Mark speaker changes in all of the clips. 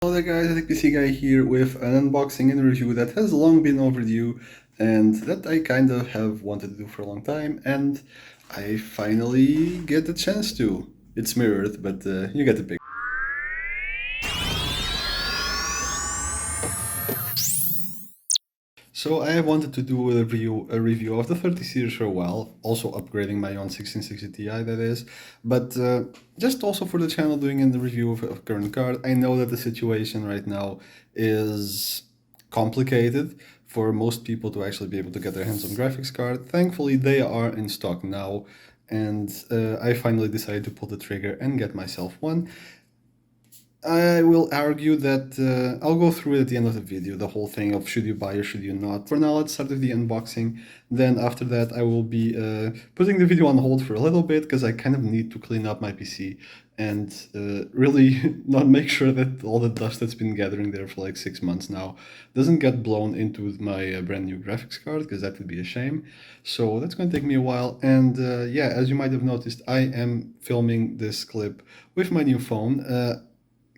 Speaker 1: Hello there guys, I think PC Guy here with an unboxing and review that has long been overdue and that I kind of have wanted to do for a long time, and I finally get the chance to. It's mirrored, but you get the picture. So I have wanted to do a review of the 30 series for a while, also upgrading my own 1660 Ti, that is, but just also for the channel doing in the review of current card. I know that the situation right now is complicated for most people to actually be able to get their hands on graphics card. Thankfully they are in stock now, and I finally decided to pull the trigger and get myself one. I will argue that I'll go through it at the end of the video, the whole thing of should you buy or should you not. For now, let's start with the unboxing. Then after that, I will be putting the video on hold for a little bit because I kind of need to clean up my PC and really not make sure that all the dust that's been gathering there for like 6 months now doesn't get blown into my brand new graphics card, because that would be a shame. So that's going to take me a while. And yeah, as you might have noticed, I am filming this clip with my new phone.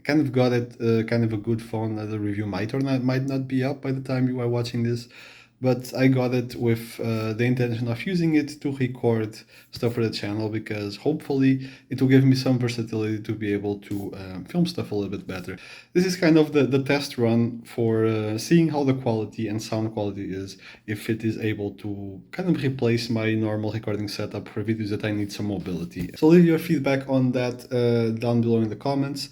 Speaker 1: Kind of got it, kind of a good phone. The review might or might not be up by the time you are watching this, but I got it with the intention of using it to record stuff for the channel, because hopefully it will give me some versatility to be able to film stuff a little bit better. This is kind of the test run for seeing how the quality and sound quality is, if it is able to kind of replace my normal recording setup for videos that I need some mobility. So leave your feedback on that down below in the comments.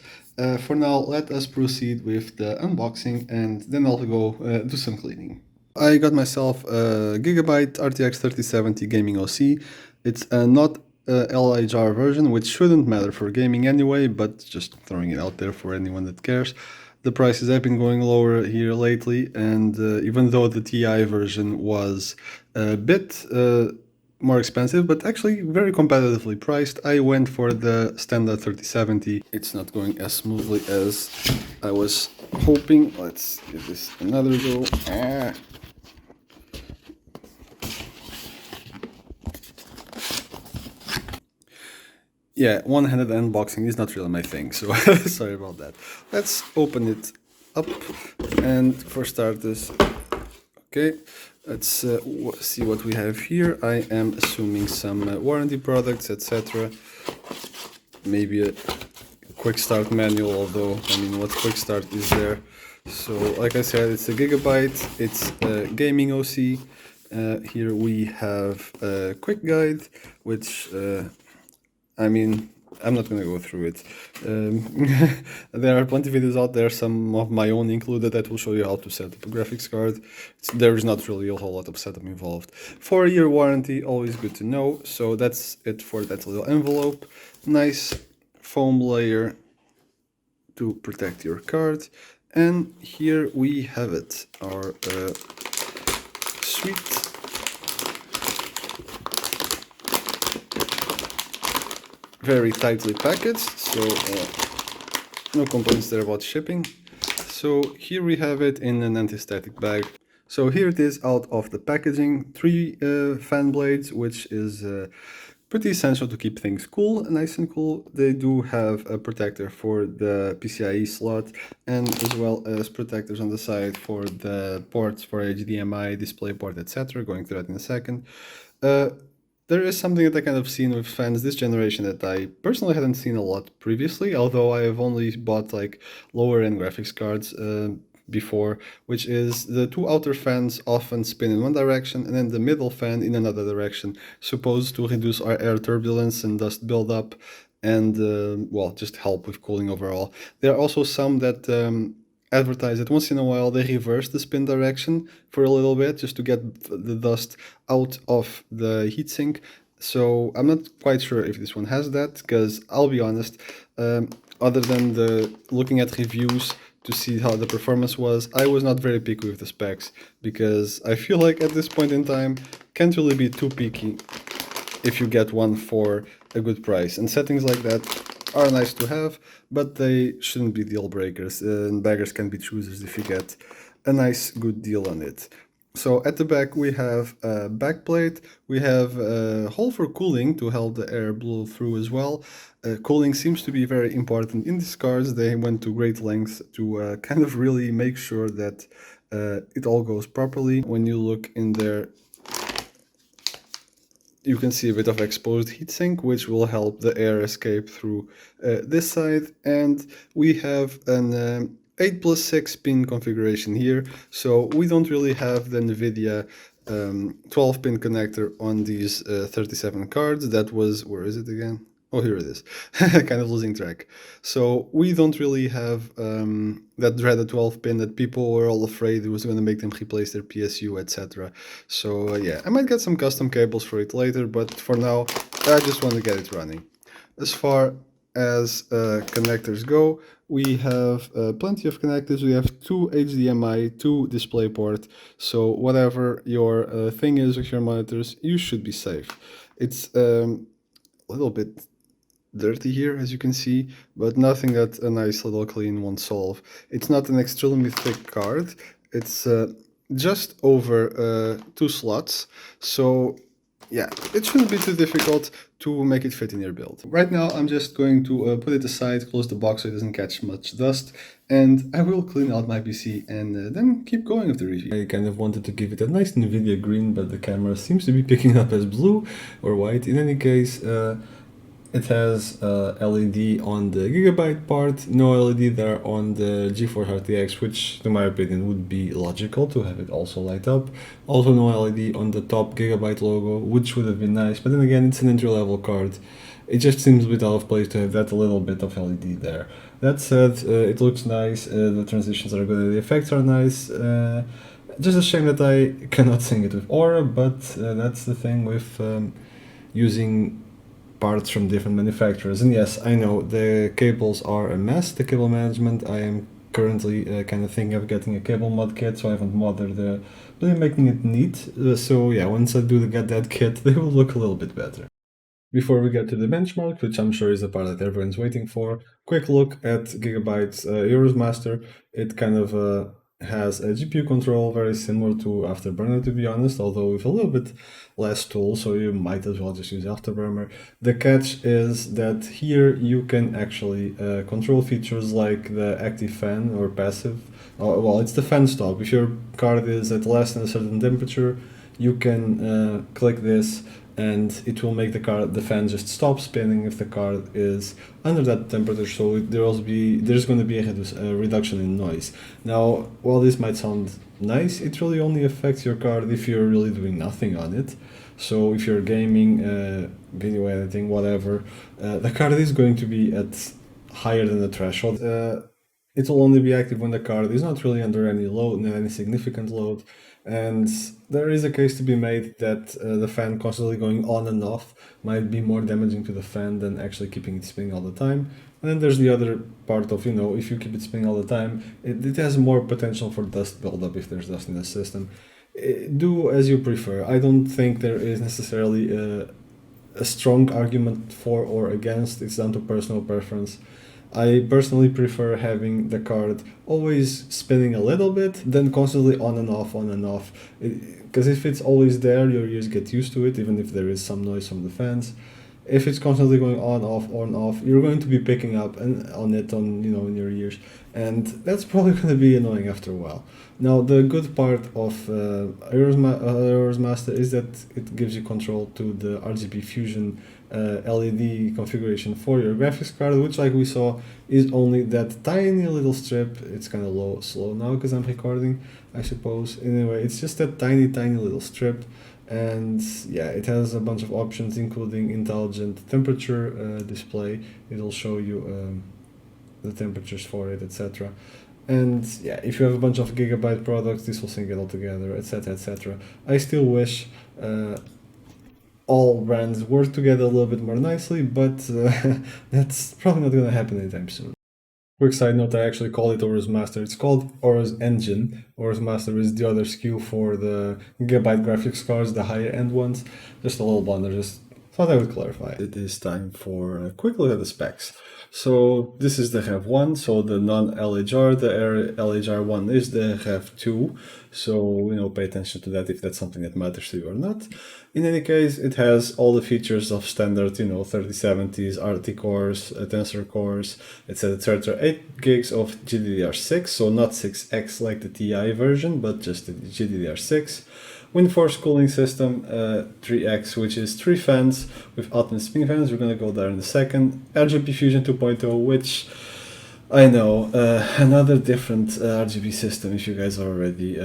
Speaker 1: For now, let us proceed with the unboxing, and then I'll go do some cleaning. I got myself a Gigabyte RTX 3070 gaming OC. It's a not LIJAR version, which shouldn't matter for gaming anyway, but just throwing it out there for anyone that cares. The prices have been going lower here lately, and even though the TI version was a bit more expensive, but actually very competitively priced, I went for the standard 3070. It's not going as smoothly as I was hoping. Let's give this another go. Yeah, one-handed unboxing is not really my thing, so sorry about that. Let's open it up, and for starters, okay, let's see what we have here. I am assuming some warranty products, etc. Maybe a quick start manual, although, I mean, what quick start is there? So, like I said, it's a Gigabyte, it's a gaming OC. Here we have a quick guide, which, I mean, I'm not going to go through it. There are plenty of videos out there, some of my own included, that will show you how to set up a graphics card. There is not really a whole lot of setup involved. 4-year warranty, always good to know. So that's it for that little envelope. Nice foam layer to protect your card. And here we have it, our sweet very tightly packaged, so no complaints there about shipping. So here we have it in an anti-static bag. So here it is out of the packaging. 3 fan blades, which is pretty essential to keep things cool, nice and cool. They do have a protector for the PCIe slot, and as well as protectors on the side for the ports for HDMI, DisplayPort, etc. Going through that in a second. There is something that I kind of seen with fans this generation that I personally hadn't seen a lot previously, although I have only bought like lower end graphics cards before, which is the 2 outer fans often spin in one direction and then the middle fan in another direction, supposed to reduce our air turbulence and dust buildup and, well, just help with cooling overall. There are also some that advertise that once in a while they reverse the spin direction for a little bit just to get the dust out of the heatsink. So I'm not quite sure if this one has that, because I'll be honest, other than looking at reviews to see how the performance was, I was not very picky with the specs, because I feel like at this point in time can't really be too picky if you get one for a good price. And settings like that are nice to have, but they shouldn't be deal breakers, and beggars can be choosers if you get a nice good deal on it. So at the back we have a backplate, we have a hole for cooling to help the air blow through as well. Cooling seems to be very important in these cards. They went to great lengths to kind of really make sure that it all goes properly. When you look in there, you can see a bit of exposed heatsink, which will help the air escape through this side. And we have an 8+6 pin configuration here, so we don't really have the NVIDIA 12-pin connector on these 37 cards. That was, where is it again? Oh, here it is. Kind of losing track. So we don't really have that dreaded 12 pin that people were all afraid it was going to make them replace their PSU, etc. So yeah, I might get some custom cables for it later, but for now, I just want to get it running. As far as connectors go, we have plenty of connectors. We have 2 HDMI, 2 DisplayPort, so whatever your thing is with your monitors, you should be safe. It's a little bit dirty here, as you can see, but nothing that a nice little clean won't solve. It's not an extremely thick card. It's just over 2 slots, so yeah, it shouldn't be too difficult to make it fit in your build. Right now I'm just going to put it aside, close the box so it doesn't catch much dust, and I will clean out my PC and then keep going with the review. I kind of wanted to give it a nice NVIDIA green, but the camera seems to be picking up as blue or white. In any case, it has LED on the Gigabyte part, no LED there on the GeForce RTX, which in my opinion would be logical to have it also light up. Also no LED on the top Gigabyte logo, which would have been nice, but then again it's an entry-level card. It just seems a bit out of place to have that little bit of LED there. That said, it looks nice, the transitions are good, the effects are nice. Just a shame that I cannot sing it with Aura, but that's the thing with using parts from different manufacturers. And yes, I know the cables are a mess, the cable management. I am currently kind of thinking of getting a cable mod kit, so I haven't bothered really making it neat. So yeah, once I do get that kit, they will look a little bit better. Before we get to the benchmark, which I'm sure is the part that everyone's waiting for, quick look at Gigabyte's Aorus Master. It kind of has a GPU control very similar to Afterburner, to be honest, although with a little bit less tools, so you might as well just use Afterburner. The catch is that here you can actually control features like the active fan or passive. Well, it's the fan stop. If your card is at less than a certain temperature, you can click this and it will make the fan just stop spinning if the card is under that temperature, so there's going to be a reduction in noise. Now, while this might sound nice, it really only affects your card if you're really doing nothing on it. So if you're gaming, video editing, whatever, the card is going to be at higher than the threshold. It will only be active when the card is not really under any load, any significant load. And there is a case to be made that the fan constantly going on and off might be more damaging to the fan than actually keeping it spinning all the time. And then there's the other part of, if you keep it spinning all the time, it has more potential for dust buildup if there's dust in the system. Do as you prefer. I don't think there is necessarily a strong argument for or against. It's down to personal preference. I personally prefer having the card always spinning a little bit than constantly on and off, because if it's always there, your ears get used to it, even if there is some noise from the fans. If it's constantly going on, off, you're going to be picking up on it in your ears, and that's probably going to be annoying after a while. Now, the good part of Aorus Master is that it gives you control to the RGB Fusion LED configuration for your graphics card, which, like we saw, is only that tiny little strip. It's kind of slow now because I'm recording, I suppose. Anyway, it's just that tiny little strip. And yeah, it has a bunch of options, including intelligent temperature display. It'll show you the temperatures for it, etc. And yeah, if you have a bunch of Gigabyte products, this will sync it all together, etc., etc. I still wish all brands work together a little bit more nicely, but that's probably not going to happen anytime soon. Quick side note, I actually call it Aorus Master. It's called Aorus Engine. Aorus Master is the other SKU for the Gigabyte graphics cards, the higher end ones. Just a little blunder, just thought I would clarify. It is time for a quick look at the specs. So this is the Rev 1, so the non-LHR. The LHR 1 is the Rev 2, so pay attention to that if that's something that matters to you or not. In any case, it has all the features of standard 3070s, RT cores, tensor cores. It says it's 8 gigs of GDDR6, so not 6X like the TI version, but just the GDDR6. WindForce cooling system 3X, which is 3 fans with ultimate spin fans. We're going to go there in a second. RGB Fusion 2.0, which I know, another different RGB system. If you guys are already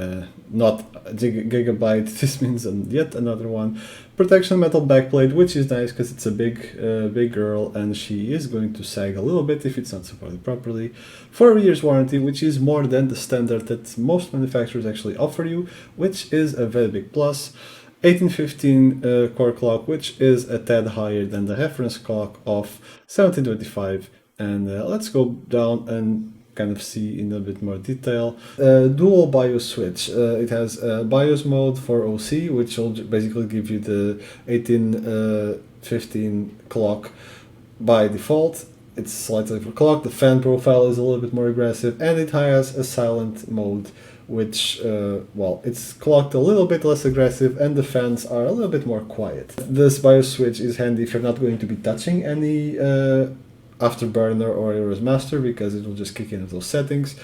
Speaker 1: not Gigabyte, this means yet another one. Protection metal backplate, which is nice because it's a big girl and she is going to sag a little bit if it's not supported properly. 4 years warranty, which is more than the standard that most manufacturers actually offer you, which is a very big plus. 1815 core clock, which is a tad higher than the reference clock of 1725. And let's go down and kind of see in a bit more detail. Dual BIOS switch. It has BIOS mode for OC, which will basically give you the 1815 clock by default. It's slightly overclocked. The fan profile is a little bit more aggressive, and it has a silent mode, which, well, it's clocked a little bit less aggressive, and the fans are a little bit more quiet. This BIOS switch is handy if you're not going to be touching any Afterburner or Aorus Master, because it will just kick into those settings.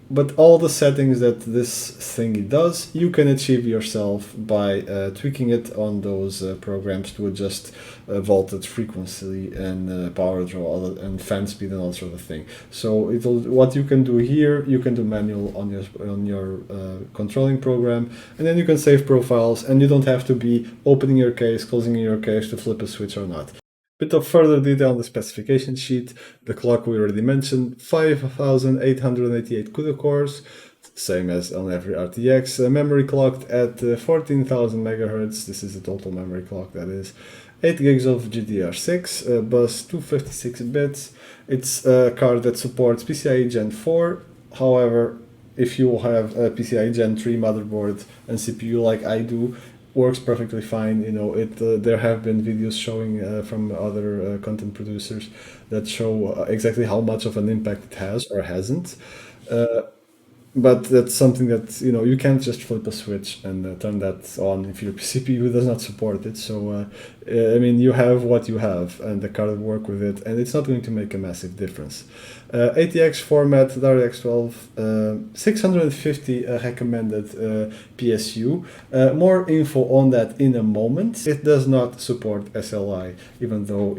Speaker 1: But all the settings that this thingy does, you can achieve yourself by tweaking it on those programs to adjust voltage, frequency, and power draw, and fan speed, and all sort of thing. So what you can do here, you can do manual on your controlling program, and then you can save profiles, and you don't have to be opening your case, closing your case to flip a switch or not. Bit of further detail on the specification sheet. The clock we already mentioned, 5888 CUDA cores, same as on every RTX. Memory clocked at 14,000 megahertz. This is the total memory clock, that is. 8 gigs of GDDR6, bus 256 bits. It's a card that supports PCIe Gen 4. However, if you have a PCIe Gen 3 motherboard and CPU like I do, works perfectly fine. There have been videos showing from other content producers that show exactly how much of an impact it has or hasn't. But that's something that you can't just flip a switch and turn that on if your CPU does not support it. So I mean, you have what you have, and the card will work with it, and it's not going to make a massive difference. ATX format, DirectX 12, 650 recommended PSU. More info on that in a moment. It does not support SLI, even though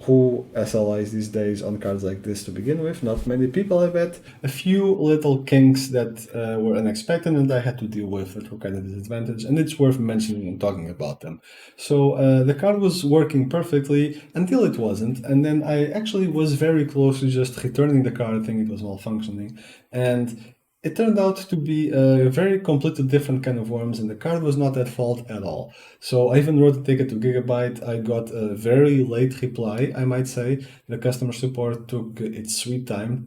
Speaker 1: who SLIs these days on cards like this to begin with. Not many people, I bet. A few little kinks that were unexpected and I had to deal with that were kind of disadvantage, and it's worth mentioning and talking about them. So the card was working perfectly until it wasn't, and then I actually was very close to just returning the card, thinking it was malfunctioning, and it turned out to be a very completely different kind of worms, and the card was not at fault at all. So I even wrote a ticket to Gigabyte. I got a very late reply, I might say. The customer support took its sweet time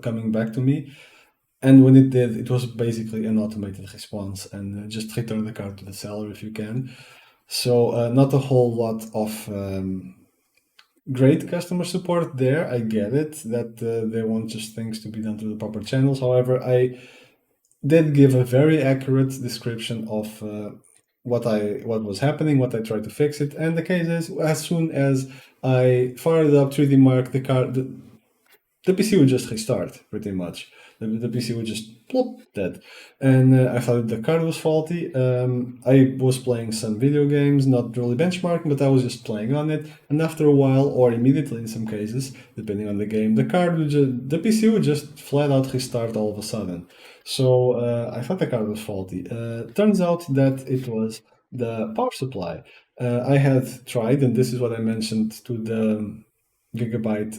Speaker 1: coming back to me. And when it did, it was basically an automated response, and just return the card to the seller if you can. So not a whole lot of great customer support there. I get it that they want just things to be done through the proper channels. However, I did give a very accurate description of what was happening, what I tried to fix it, and the case is, as soon as I fired up 3D Mark, the PC would just restart, pretty much. The PC would just plop dead. And I thought the card was faulty. I was playing some video games, not really benchmarking, but I was just playing on it. And after a while, or immediately in some cases, depending on the game, the PC would just flat out restart all of a sudden. So I thought the card was faulty. Turns out that it was the power supply. I had tried, and this is what I mentioned to the Gigabyte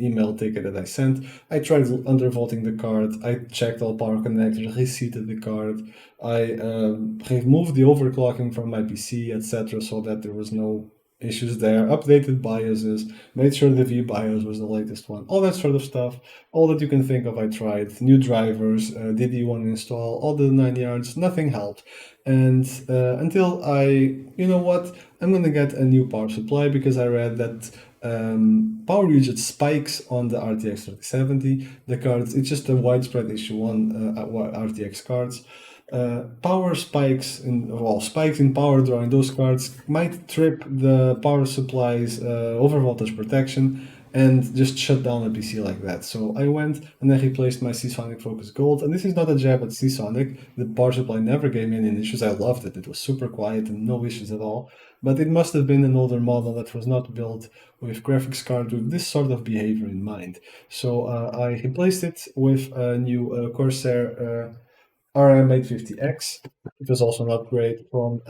Speaker 1: email ticket that I sent. I tried undervolting the card. I checked all power connectors, reseated the card. I removed the overclocking from my PC, etc., so that there was no issues there, updated BIOSes, made sure the VBIOS was the latest one, all that sort of stuff, all that you can think of I tried, new drivers, did you want to install, all the 9 yards, nothing helped. And until you know what, I'm gonna get a new power supply because I read that power usage spikes on the RTX 3070. The cards, it's just a widespread issue on RTX cards. Power spikes in power drawing those cards might trip the power supply's over voltage protection and just shut down a PC like that. So I went and I replaced my Seasonic Focus Gold, and this is not a jab at Seasonic. The power supply never gave me any issues. I loved it. It was super quiet and no issues at all. But it must have been an older model that was not built with graphics cards with this sort of behavior in mind. So I replaced it with a new Corsair RM850X. It was also an upgrade from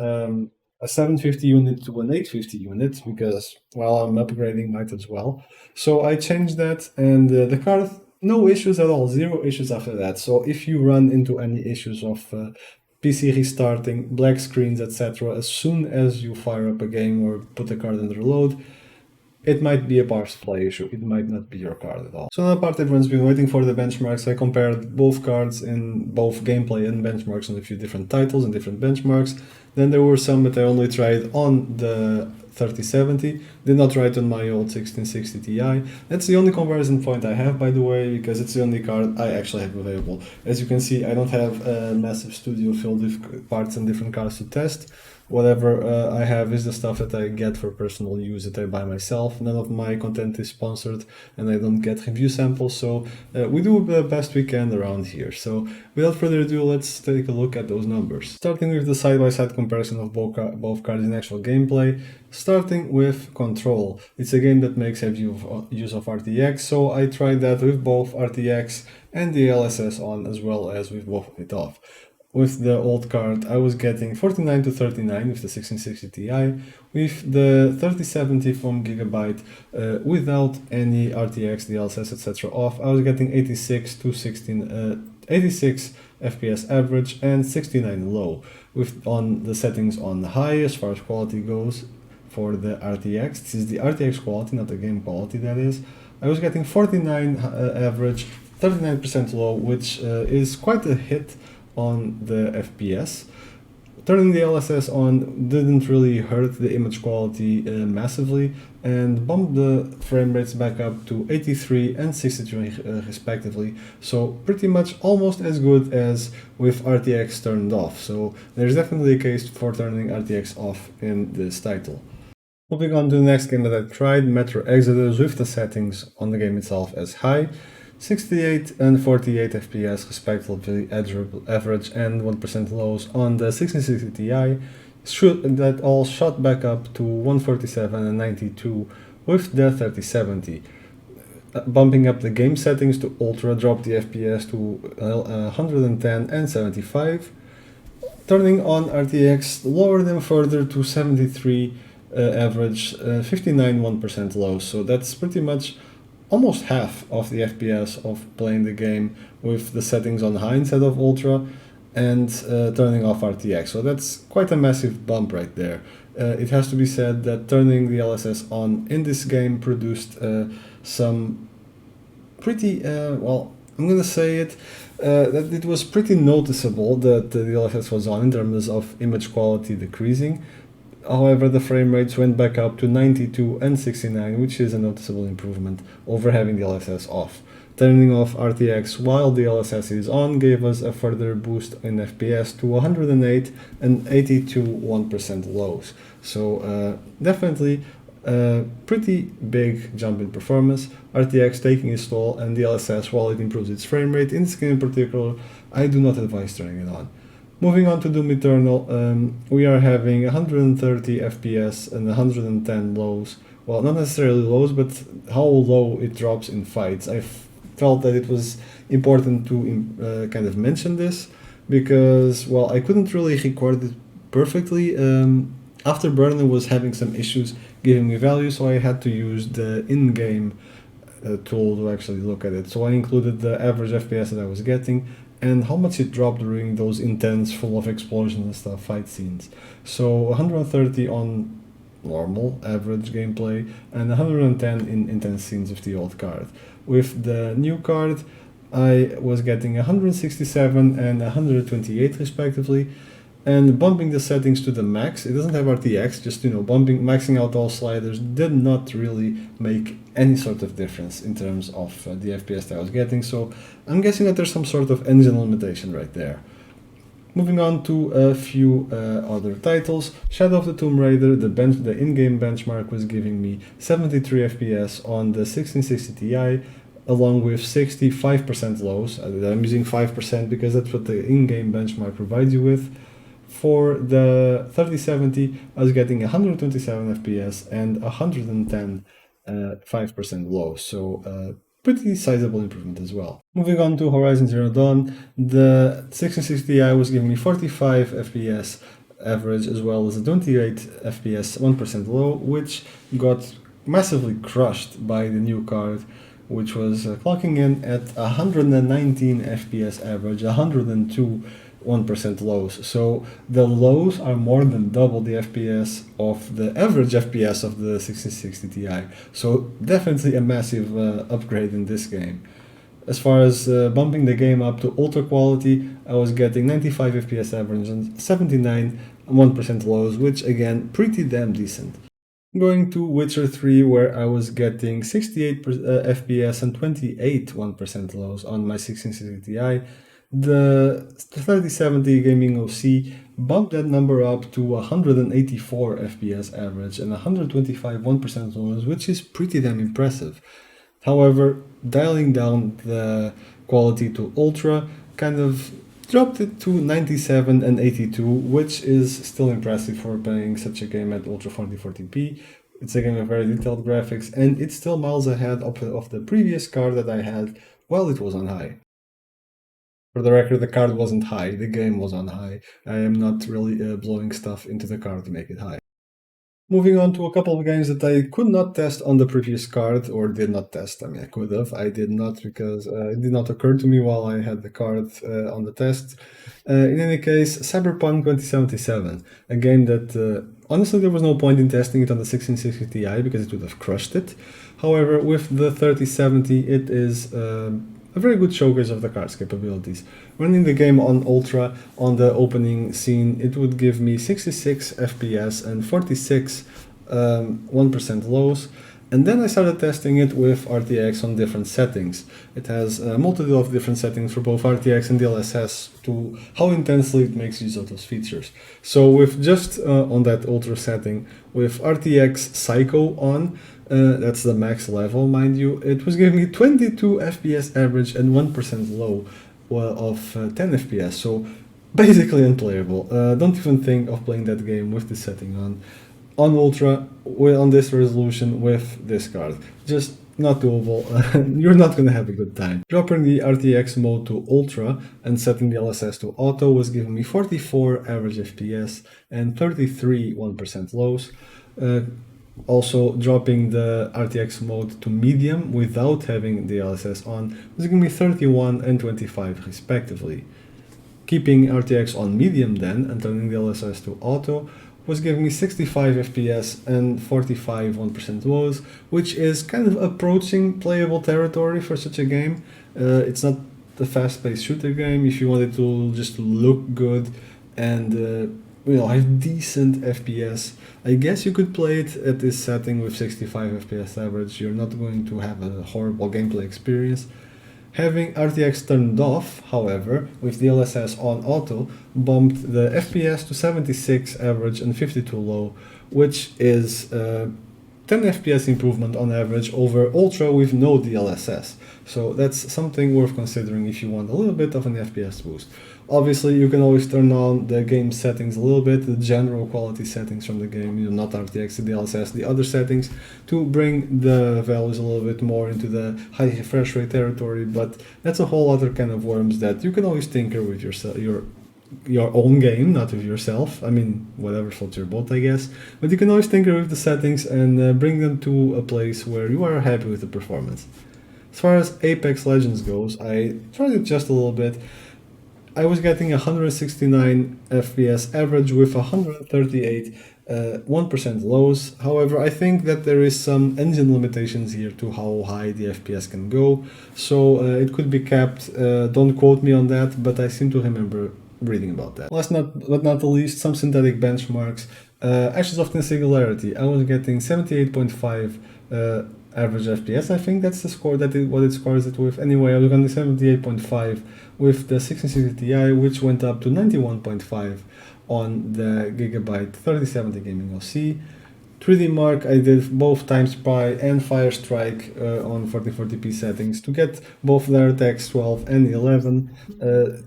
Speaker 1: a 750 unit to an 850 unit because, well, I'm upgrading, might as well. So I changed that, and the card, no issues at all, zero issues after that. So if you run into any issues of PC restarting, black screens, etc., as soon as you fire up a game or put the card under load, it might be a power supply issue, it might not be your card at all. So another part everyone's been waiting for, the benchmarks. I compared both cards in both gameplay and benchmarks on a few different titles and different benchmarks. Then there were some that I only tried on the 3070, did not try it on my old 1660 Ti. That's the only comparison point I have, by the way, because it's the only card I actually have available. As you can see, I don't have a massive studio filled with parts and different cards to test. Whatever I have is the stuff that I get for personal use that I buy myself. None of my content is sponsored and I don't get review samples, so we do the best we can around here. So without further ado, let's take a look at those numbers. Starting with the side-by-side comparison of both cards in actual gameplay, starting with Control. It's a game that makes heavy use of RTX, so I tried that with both RTX and the DLSS on, as well as with both of it off. With the old card, I was getting 49 to 39 with the 1660 Ti. With the 3070 from Gigabyte, without any RTX, DLSS, etc. off, I was getting 86 to 86 FPS average and 69 low. With on the settings on high as far as quality goes for the RTX, this is the RTX quality, not the game quality, that is. I was getting 49 average, 39% low, which is quite a hit on the FPS. Turning the LSS on didn't really hurt the image quality massively and bumped the frame rates back up to 83 and 63 respectively, so pretty much almost as good as with RTX turned off. So there's definitely a case for turning RTX off in this title. Moving on to the next game that I tried, Metro Exodus, with the settings on the game itself as high, 68 and 48 FPS respectively, average and 1% lows on the 1660 Ti, that all shot back up to 147 and 92 with the 3070. Bumping up the game settings to Ultra dropped the FPS to 110 and 75. Turning on RTX, lower them further to 73 average, 59 1% low, so that's pretty much almost half of the FPS of playing the game with the settings on high instead of ultra, and turning off RTX. So that's quite a massive bump right there. It has to be said that turning the LSS on in this game produced some pretty, well, I'm gonna say it, that it was pretty noticeable that the DLSS was on in terms of image quality decreasing. However, the frame rates went back up to 92 and 69, which is a noticeable improvement over having the DLSS off. Turning off RTX while the DLSS is on gave us a further boost in FPS to 108 and 82 1% lows. So definitely a pretty big jump in performance. RTX taking its toll, and the DLSS, while it improves its frame rate, in this game in particular, I do not advise turning it on. Moving on to Doom Eternal, we are having 130 FPS and 110 lows. Well, not necessarily lows, but how low it drops in fights. I felt that it was important to kind of mention this because, well, I couldn't really record it perfectly. Afterburner was having some issues giving me value, so I had to use the in-game tool to actually look at it. So I included the average FPS that I was getting and how much it dropped during those intense, full of explosions and stuff, fight scenes. So 130 on normal, average gameplay, and 110 in intense scenes with the old card. With the new card, I was getting 167 and 128 respectively, and bumping the settings to the max. It doesn't have RTX, just maxing out all sliders did not really make any sort of difference in terms of the FPS that I was getting, so I'm guessing that there's some sort of engine limitation right there. Moving on to a few other titles. Shadow of the Tomb Raider, the in-game benchmark was giving me 73 FPS on the 1660 Ti, along with 65% lows. I'm using 5% because that's what the in-game benchmark provides you with. For the 3070, I was getting 127 FPS and 110 5% low, so pretty sizable improvement as well. Moving on to Horizon Zero Dawn, the 1660 Ti was giving me 45 FPS average as well as a 28 FPS 1% low, which got massively crushed by the new card, which was clocking in at 119 FPS average, 102 1% lows. So the lows are more than double the FPS of the average FPS of the 1660 Ti. So definitely a massive upgrade in this game. As far as bumping the game up to ultra quality, I was getting 95 FPS average and 79 1% lows, which again, pretty damn decent. Going to Witcher 3, where I was getting 68 FPS and 28 1% lows on my 1660 Ti. The 3070 Gaming OC bumped that number up to 184 FPS average and 125 1% lows, which is pretty damn impressive. However, dialing down the quality to ultra kind of dropped it to 97 and 82, which is still impressive for playing such a game at ultra 4040p. It's a game with very detailed graphics, and it's still miles ahead of the previous card that I had while it was on high. For the record, the card wasn't high, the game was on high. I am not really blowing stuff into the card to make it high. Moving on to a couple of games that I could not test on the previous card, or did not test. I mean, I could have. I did not because it did not occur to me while I had the card on the test. In any case, Cyberpunk 2077, a game that honestly there was no point in testing it on the 1660 Ti because it would have crushed it. However, with the 3070, it is a very good showcase of the card's capabilities. Running the game on Ultra, on the opening scene, it would give me 66 FPS and 46 1% lows. And then I started testing it with RTX on different settings. It has a multitude of different settings for both RTX and DLSS to how intensely it makes use of those features. So with just on that Ultra setting, with RTX Psycho on, that's the max level, mind you, it was giving me 22 FPS average and 1% low of 10 FPS, so basically unplayable. Don't even think of playing that game with this setting on Ultra, on this resolution with this card. Just not doable. You're not gonna have a good time. Dropping the RTX mode to Ultra and setting the DLSS to Auto was giving me 44 average FPS and 33 1% lows. Also, dropping the RTX mode to medium without having the DLSS on was giving me 31 and 25 respectively. Keeping RTX on medium then and turning the DLSS to auto was giving me 65 FPS and 45 1% lows, which is kind of approaching playable territory for such a game. It's not the fast-paced shooter game. If you wanted to just look good and have decent FPS, I guess you could play it at this setting with 65 FPS average. You're not going to have a horrible gameplay experience. Having RTX turned off, however, with DLSS on auto, bumped the FPS to 76 average and 52 low, which is 10 FPS improvement on average over Ultra with no DLSS. So that's something worth considering if you want a little bit of an FPS boost. Obviously, you can always turn on the game settings a little bit, the general quality settings from the game, not RTX, the DLSS, the other settings, to bring the values a little bit more into the high refresh rate territory, but that's a whole other can of worms that you can always tinker with your own game, not with yourself. I mean, whatever floats your boat, I guess. But you can always tinker with the settings and bring them to a place where you are happy with the performance. As far as Apex Legends goes, I tried it just a little bit. I was getting 169 FPS average with 138 1% lows. However, I think that there is some engine limitations here to how high the FPS can go, so it could be capped. Don't quote me on that, but I seem to remember reading about that. Last but not the least, some synthetic benchmarks. Ashes of Singularity. I was getting 78.5 average FPS. I think that's the score what it scores it with. Anyway, I was getting 78.5 with the 1660 Ti, which went up to 91.5 on the Gigabyte 3070 gaming OC. 3D Mark, I did both TimeSpy and Firestrike on 1440p settings to get both the RTX 12 and 11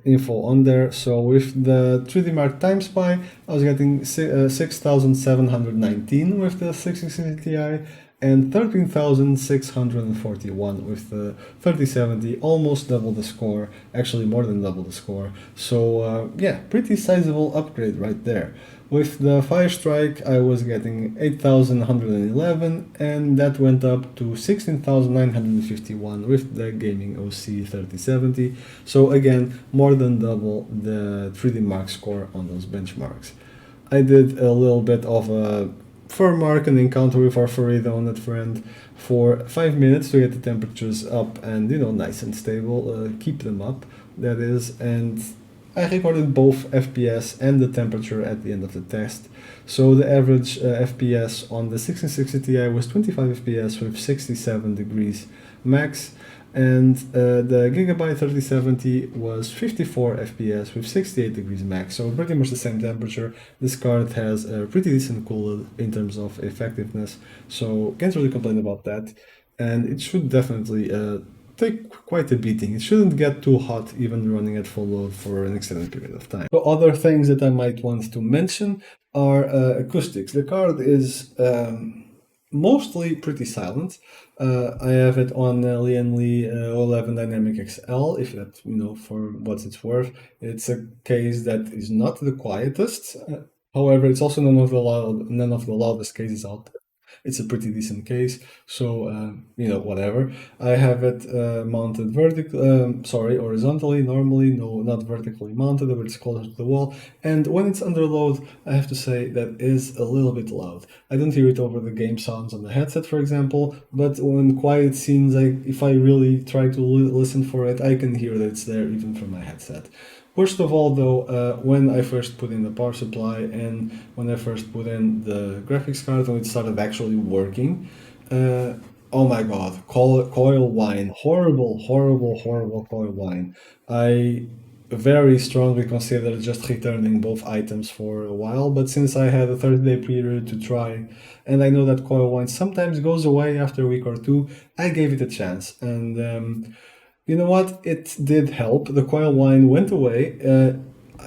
Speaker 1: info on there. So with the 3D Mark TimeSpy, I was getting 6,719 with the 1660 Ti and 13,641 with the 3070, almost double the score, actually more than double the score. So yeah, pretty sizable upgrade right there. With the Firestrike, I was getting 8,111 and that went up to 16,951 with the gaming OC 3070. So again, more than double the 3D Mark score on those benchmarks. I did a little bit of a fur mark and encounter with our furry donut friend for 5 minutes to get the temperatures up and, you know, nice and stable, keep them up, that is, and I recorded both FPS and the temperature at the end of the test. So the average FPS on the 1660 Ti was 25 FPS with 67 degrees max, and the Gigabyte 3070 was 54 FPS with 68 degrees max, so pretty much the same temperature. This card has a pretty decent cooler in terms of effectiveness, so can't really complain about that, and it should definitely take quite a beating. It shouldn't get too hot even running at full load for an extended period of time. So other things that I might want to mention are acoustics. The card is mostly pretty silent. I have it on Lian Li 11 Dynamic XL, if that, you know, for what it's worth. It's a case that is not the quietest. However, it's also none of the loudest cases out there. It's a pretty decent case, so you know, whatever. I have it mounted horizontally, normally, no, not vertically mounted, but it's closer to the wall. And when it's under load, I have to say that is a little bit loud. I don't hear it over the game sounds on the headset, for example, but when quiet scenes, if I really try to listen for it, I can hear that it's there even from my headset. Worst of all, though, when I first put in the power supply and when I first put in the graphics card, when it started actually working, oh my god, Coil Whine, horrible Coil Whine. I very strongly considered just returning both items for a while, but since I had a 30-day period to try, and I know that Coil Whine sometimes goes away after a week or two, I gave it a chance, and you know what? It did help. The Coil Whine went away.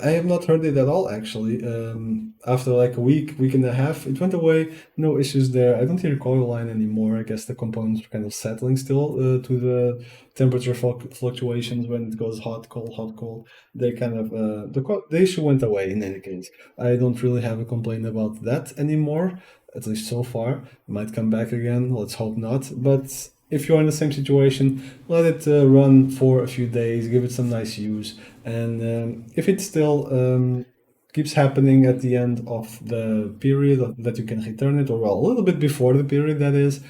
Speaker 1: I have not heard it at all, actually. After like a week and a half, it went away. No issues there. I don't hear Coil Whine anymore. I guess the components are kind of settling still to the temperature fluctuations when it goes hot, cold. They kind of the issue went away in any case. I don't really have a complaint about that anymore, at least so far. It might come back again. Let's hope not. But if you're in the same situation, let it run for a few days, give it some nice use, and if it still keeps happening at the end of the period that you can return it, or well, a little bit before the period, that is,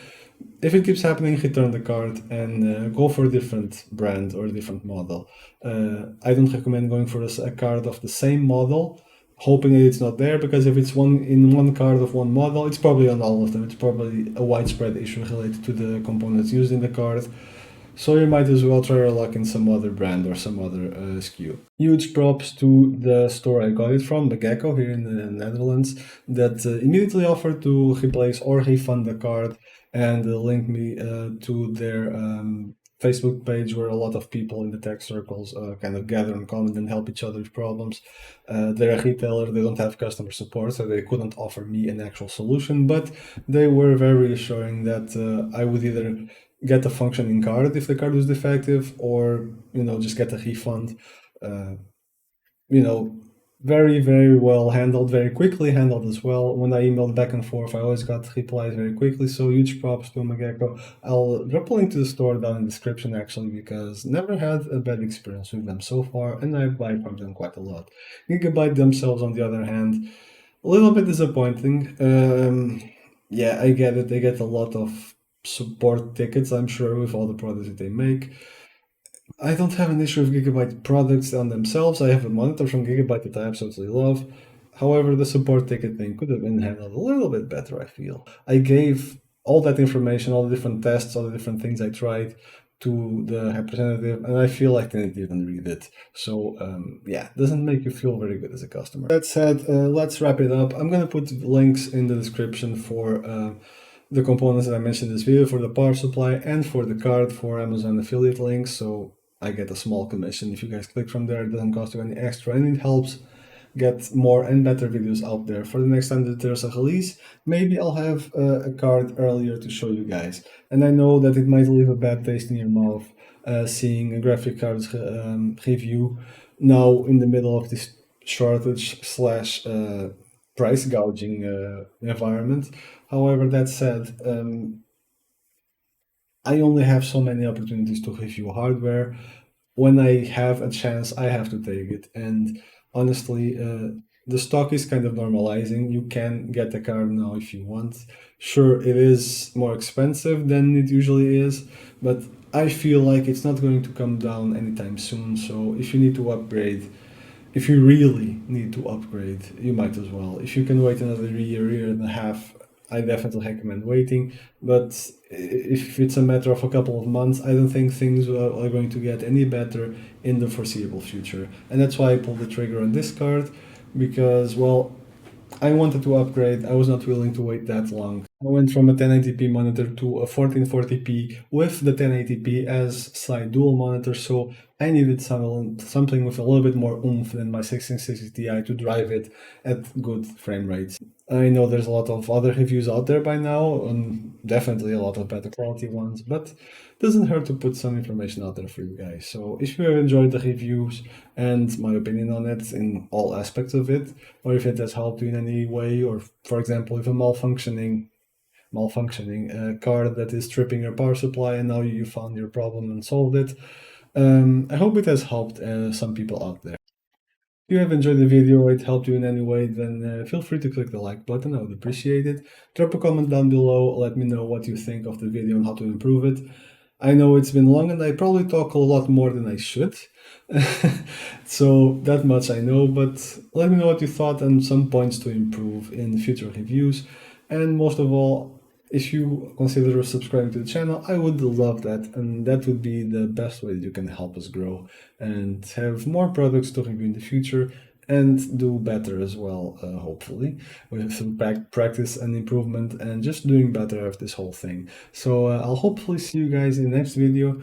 Speaker 1: if it keeps happening, return the card and go for a different brand or a different model. I don't recommend going for a card of the same model, hoping that it's not there, because if it's one card of one model, it's probably on all of them. It's probably a widespread issue related to the components used in the card. So you might as well try your luck in some other brand or some other SKU. Huge props to the store I got it from, Megekko here in the Netherlands, that immediately offered to replace or refund the card and link me to their Facebook page where a lot of people in the tech circles kind of gather and comment and help each other with problems. They're a retailer, they don't have customer support, so they couldn't offer me an actual solution, but they were very reassuring that I would either get a functioning card if the card was defective, or, you know, just get a refund. You know, very well handled, very quickly handled as well. When I emailed back and forth, I always got replies very quickly, so huge props to Megekko. I'll drop a link to the store down in the description, actually, because never had a bad experience with them so far, and I buy from them quite a lot. Gigabyte themselves, on the other hand, A little bit disappointing. Yeah, I get it. They get a lot of support tickets, I'm sure, with all the products that they make. I don't have an issue with Gigabyte products on themselves. I have a monitor from Gigabyte that I absolutely love. However, the support ticket thing could have been handled a little bit better, I feel. I gave all that information, all the different tests, all the different things I tried to the representative, and I feel like they didn't even read it. So, yeah, it doesn't make you feel very good as a customer. That said, let's wrap it up. I'm going to put links in the description for the components that I mentioned in this video, for the power supply and for the card for Amazon affiliate links. So I get a small commission if you guys click from there. It doesn't cost you any extra, and it helps get more and better videos out there. For the next time that there's a release, maybe I'll have a card earlier to show you guys. And I know that it might leave a bad taste in your mouth seeing a graphic cards review now in the middle of this shortage slash price gouging environment. However, that said, I only have so many opportunities to review hardware. When I have a chance, I have to take it. And honestly, the stock is kind of normalizing. You can get a card now if you want. Sure, it is more expensive than it usually is, but I feel like it's not going to come down anytime soon. So if you need to upgrade, if you really need to upgrade, you might as well. If you can wait another year and a half, I definitely recommend waiting. But if it's a matter of a couple of months, I don't think things are going to get any better in the foreseeable future. And that's why I pulled the trigger on this card, because, well, I wanted to upgrade. I was not willing to wait that long. I went from a 1080p monitor to a 1440p with the 1080p as side dual monitor, so I needed something with a little bit more oomph than my 1660 Ti to drive it at good frame rates. I know there's a lot of other reviews out there by now, and definitely a lot of better quality ones, but it doesn't hurt to put some information out there for you guys. So if you have enjoyed the reviews and my opinion on it in all aspects of it, or if it has helped you in any way, or for example, if a malfunctioning card that is tripping your power supply and now you found your problem and solved it, I hope it has helped some people out there. If you have enjoyed the video or it helped you in any way, then feel free to click the like button. I would appreciate it. Drop a comment down below. Let me know what you think of the video and how to improve it. I know it's been long and I probably talk a lot more than I should. So that much I know, but let me know what you thought and some points to improve in future reviews. And most of all, if you consider subscribing to the channel, I would love that, and that would be the best way that you can help us grow and have more products to review in the future and do better as well, hopefully, with some practice and improvement and just doing better of this whole thing. So I'll hopefully see you guys in the next video.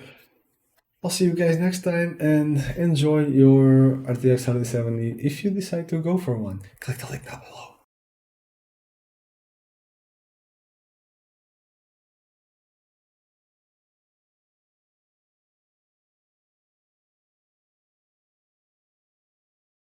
Speaker 1: I'll see you guys next time, and enjoy your RTX 3070 if you decide to go for one. Click the link down below.